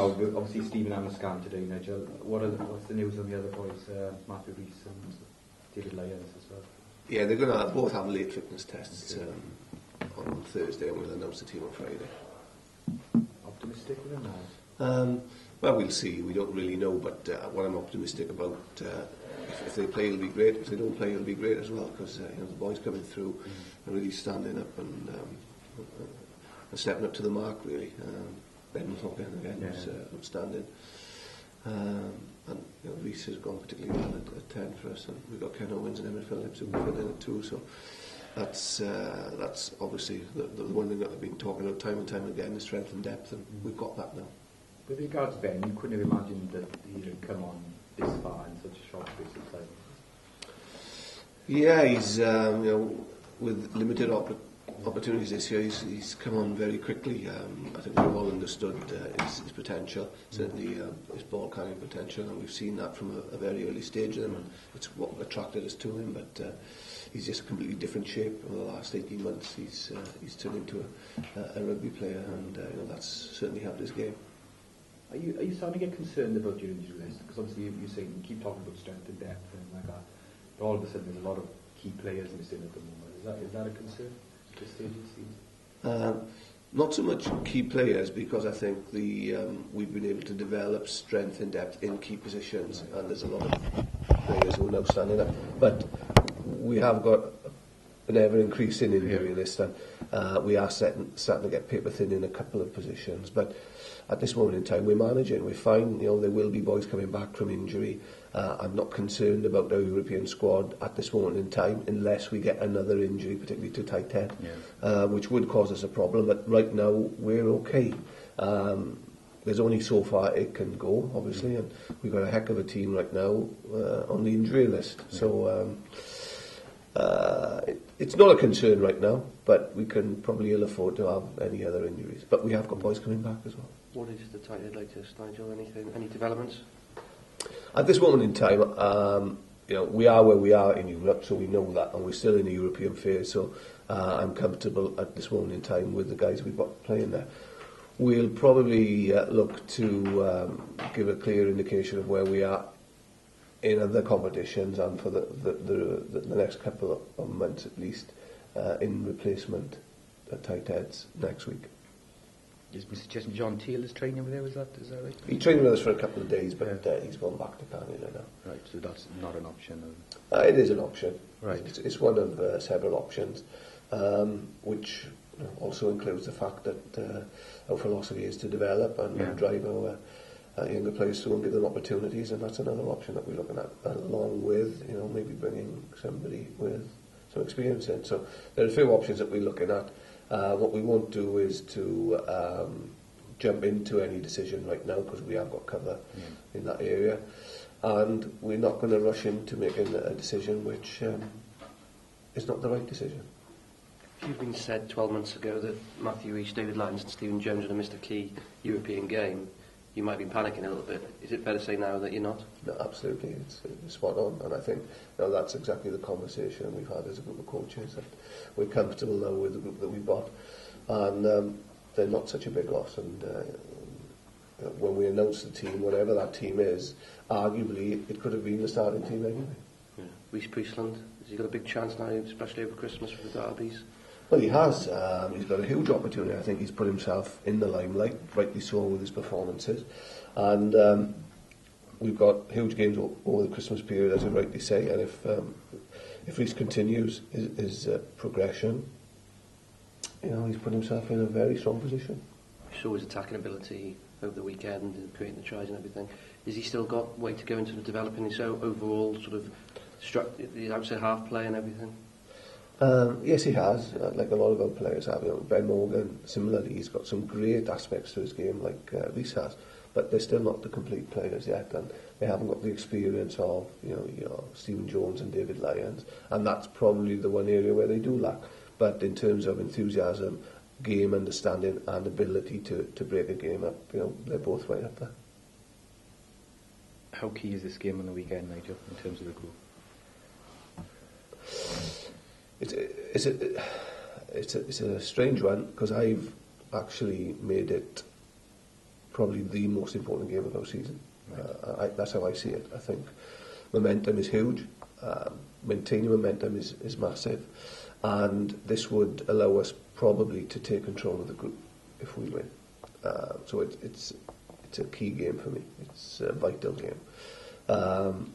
Now, obviously Stephen Amascan today, Nigel. What's the news on the other boys, Matthew Rees and David Lyons as well? Yeah, they're going to both have late fitness tests on Thursday, and we'll announce the team on Friday. Optimistic with them, or? Well, we'll see. We don't really know, but what I'm optimistic about, if they play, it'll be great. If they don't play, it'll be great as well, because the boys coming through are really standing up and stepping up to the mark, really. Ben McLaughlin again was outstanding. And Reece has gone particularly well at 10 for us, and we've got Ken Owens and Emmett Phillips who can fit in it too. So that's obviously the one thing that I've been talking about time and time again, the strength and depth, and we've got that now. With regards to Ben, you couldn't have imagined that he'd have come on this far in such a short space of time. Yeah, he's with limited opportunities this year, he's come on very quickly. I think we've all understood his potential, certainly his ball carrying potential, and we've seen that from a very early stage of him, and it's what attracted us to him. But he's just a completely different shape over the last 18 months. He's turned into a rugby player, and that's certainly helped his game. Are you starting to get concerned about your injury list? Because obviously you say you keep talking about strength and depth and like that, but all of a sudden there's a lot of key players missing at the moment. Is that a concern at this stage of the season? Not so much key players, because I think we've been able to develop strength and depth in key positions, and there's a lot of players who are now standing up. But we have got an ever-increasing injury list, and we are starting to get paper thin in a couple of positions. But at this moment in time, we're managing. We're fine. There will be boys coming back from injury. I'm not concerned about our European squad at this moment in time, unless we get another injury, particularly to tight head, which would cause us a problem. But right now, we're okay. There's only so far it can go, obviously, and we've got a heck of a team right now on the injury list. So it's not a concern right now, but we can probably ill afford to have any other injuries. But we have got boys coming back as well. What is the tight head latest, Nigel? Any developments? At this moment in time, we are where we are in Europe, so we know that, and we're still in the European phase. So I'm comfortable at this moment in time with the guys we've got playing there. We'll probably look to give a clear indication of where we are in other competitions, and for the next couple of months at least, in replacement tight heads next week. Is Mr. Chesney John Teal is training with you? Is that right? He trained with us for a couple of days, but he's gone back to Canada now. Right, so that's not an option. It is an option. Right, it's one of several options, which also includes the fact that our philosophy is to develop and drive our younger players through and give them opportunities, and that's another option that we're looking at, along with maybe bringing somebody with some experience in. So there are a few options that we're looking at. What we won't do is to jump into any decision right now, because we have got cover in that area, and we're not going to rush into making a decision which is not the right decision. If you'd been said 12 months ago that Matthew Rees, David Lyons and Stephen Jones would have missed a key European game, you might have been panicking a little bit. Is it fair to say now that you're not? No, absolutely, it's spot on, and I think that's exactly the conversation we've had as a group of coaches, that we're comfortable now with the group that we've got, and they're not such a big loss, and when we announce the team, whatever that team is, arguably it could have been the starting team anyway. Yeah. Reece Priestland, has he got a big chance now, especially over Christmas for the derbies? Well, he has. He's got a huge opportunity. I think he's put himself in the limelight, rightly so, with his performances. And we've got huge games over the Christmas period, as you rightly say. And if Reece continues his progression, he's put himself in a very strong position. We saw his attacking ability over the weekend and creating the tries and everything. Has he still got way to go into developing his overall sort of the outside half play and everything? Yes, he has, like a lot of our players have. Ben Morgan, similarly, he's got some great aspects to his game, like Reece has, but they're still not the complete players yet, and they haven't got the experience of Stephen Jones and David Lyons, and that's probably the one area where they do lack. But in terms of enthusiasm, game understanding and ability to break a game up, they're both right up there. How key is this game on the weekend, Nigel, in terms of the group? It's a strange one, because I've actually made it probably the most important game of our season. That's how I see it. I think momentum is huge. Maintaining momentum is massive, and this would allow us probably to take control of the group if we win. So it's a key game for me. It's a vital game.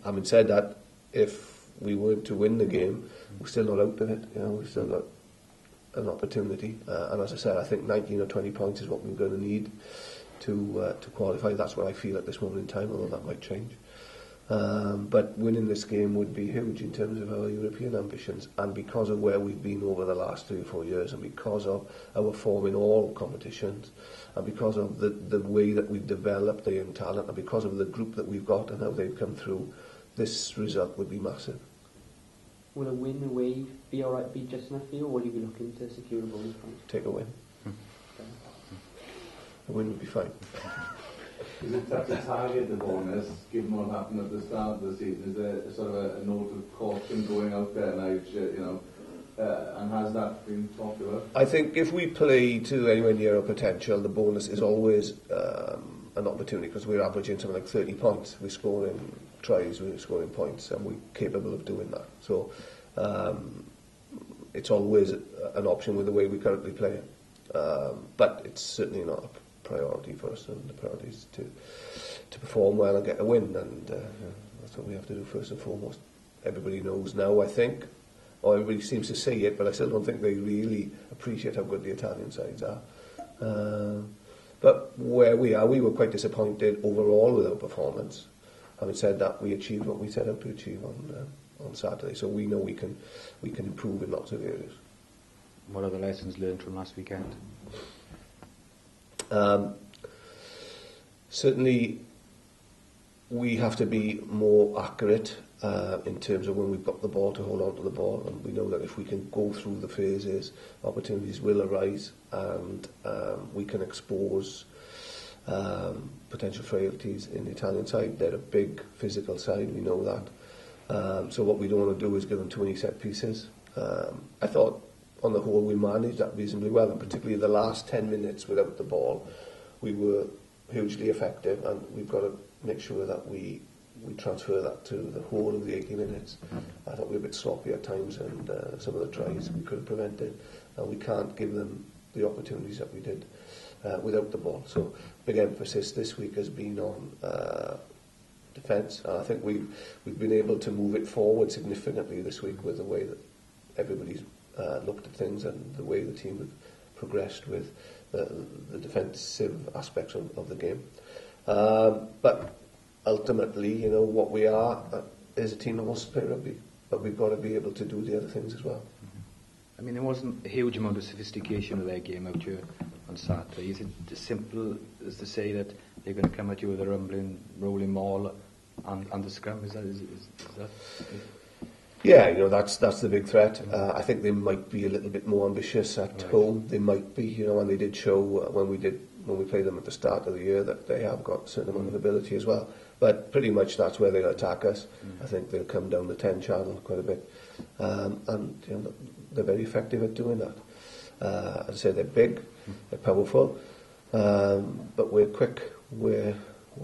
Having said that, if we were to win the game, we're still not out of it. We've still got an opportunity. And as I said, I think 19 or 20 points is what we're going to need to qualify. That's what I feel at this moment in time, although that might change. But winning this game would be huge in terms of our European ambitions, and because of where we've been over the last 3 or 4 years, and because of our form in all competitions, and because of the way that we've developed the young talent, and because of the group that we've got and how they've come through, this result would be massive. Will a win away be alright, be just enough for you, or will you be looking to secure a bonus point? Take a win. A win would be fine. Is it tough to target the bonus, given what happened at the start of the season? Is there sort of a note of caution going out there now, and has that been talked about? I think if we play to anywhere near our potential, the bonus is always an opportunity, because we're averaging something like 30 points. We're scoring tries, we're scoring points, and we're capable of doing that. So it's always an option with the way we currently play it. But it's certainly not a priority for us, and the priority is to perform well and get a win, and that's what we have to do first and foremost. Everybody knows now, I think, or everybody seems to say it, but I still don't think they really appreciate how good the Italian sides are. But where we are, we were quite disappointed overall with our performance. Having said that, we achieved what we set out to achieve on Saturday, so we know we can improve in lots of areas. What are the lessons learned from last weekend? Certainly, we have to be more accurate in terms of when we've got the ball, to hold on to the ball, and we know that if we can go through the phases, opportunities will arise, and we can expose potential frailties in the Italian side. They're a big physical side, we know that. So what we don't want to do is give them too many set pieces. I thought on the whole we managed that reasonably well, and particularly the last 10 minutes without the ball we were hugely effective, and we've got to make sure that we transfer that to the whole of the 80 minutes. I thought we were a bit sloppy at times, and some of the tries we could have prevented, and we can't give them the opportunities that we did without the ball. So big emphasis this week has been on defence, and I think we've been able to move it forward significantly this week with the way that everybody's looked at things and the way the team have progressed with the defensive aspects of the game. But ultimately, what we are is a team that wants to play rugby, but we've got to be able to do the other things as well. I mean, there wasn't a huge amount of sophistication of their game out here on Saturday. Is it as simple as to say that they're going to come at you with a rumbling, rolling maul and the scrum? Is that? Yeah, that's the big threat. I think they might be a little bit more ambitious at home. They might be, and they did show when we played them at the start of the year that they have got a certain amount of ability as well. But pretty much that's where they'll attack us. I think they'll come down the 10 channel quite a bit, and they're very effective at doing that. As I say, they're big, they're powerful, but we're quick. We're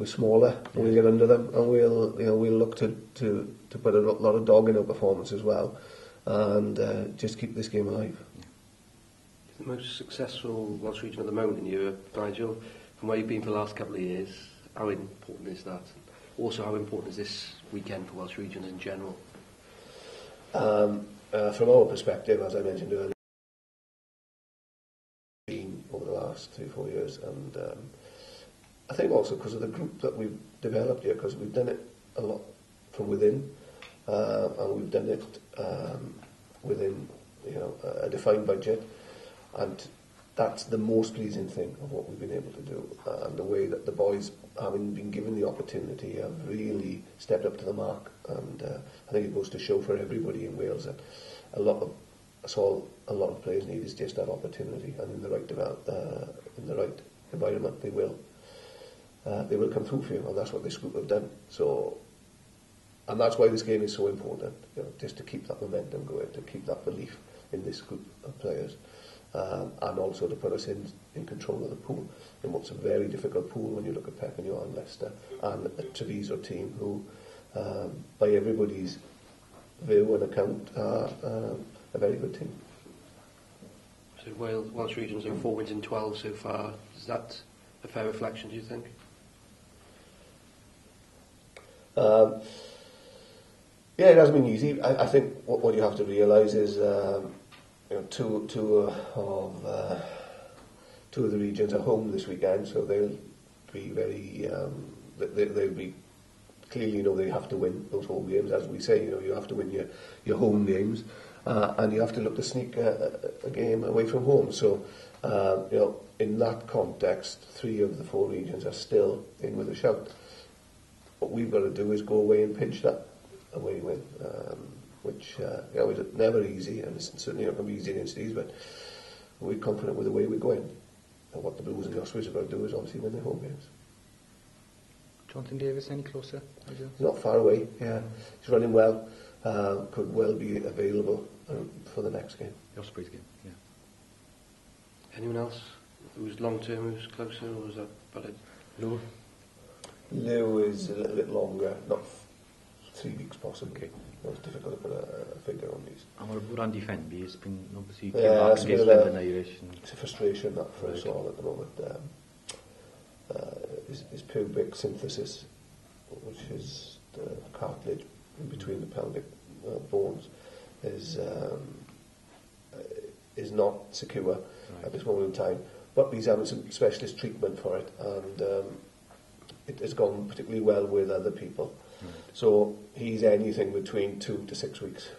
smaller. We'll get under them, and we'll look to put a lot of dog in our performance as well, and just keep this game alive. The most successful Welsh region at the moment in Europe, Nigel, from where you've been for the last couple of years, how important is that? Also, how important is this weekend for Welsh region in general? From our perspective, as I mentioned earlier, been over the last 3 or 4 years, and I think also because of the group that we've developed here, because we've done it a lot from within, and we've done it within a defined budget, and that's the most pleasing thing of what we've been able to do, and the way that the boys, having been given the opportunity, have really stepped up to the mark. And I think it goes to show for everybody in Wales that a lot of players need is just that opportunity, and in the right environment they will come through for you, and that's what this group have done. So, and that's why this game is so important, just to keep that momentum going, to keep that belief in this group of players. and also to put us in control of the pool, in what's a very difficult pool when you look at Peckham and Leicester, and a Treviso team who, by everybody's view and account, are a very good team. So Welsh Regions have 4 wins in 12 so far. Is that a fair reflection, do you think? Yeah, it hasn't been easy. I think what you have to realise is, two of the regions are home this weekend, so they'll be very. They'll be clearly, they have to win those home games. As we say, you have to win your home games, and you have to look to sneak a game away from home. So, in that context, 3 of the 4 regions are still in with a shout. What we've got to do is go away and pinch that away win, which is never easy, and it's certainly not going to be easy against these, but we're confident with the way we're going. And what the Blues and the Ospreys have got to do is obviously win their home games. Jonathan Davies, any closer? He's not far away, yeah. He's running well, could well be available for the next game. The Ospreys game, yeah. Anyone else who's long term, who's closer, or was that about it? Lou? Lou is a little bit longer, not 3 weeks possibly. It's difficult to put a figure on these. And what about Andy Fenby? He's been obviously came back against London Irish. It's a frustration that for us all at the moment. His pubic symphysis, which is the cartilage in between the pelvic bones, is not secure at this moment in time. But he's having some specialist treatment for it, and it has gone particularly well with other people. So he's anything between 2 to 6 weeks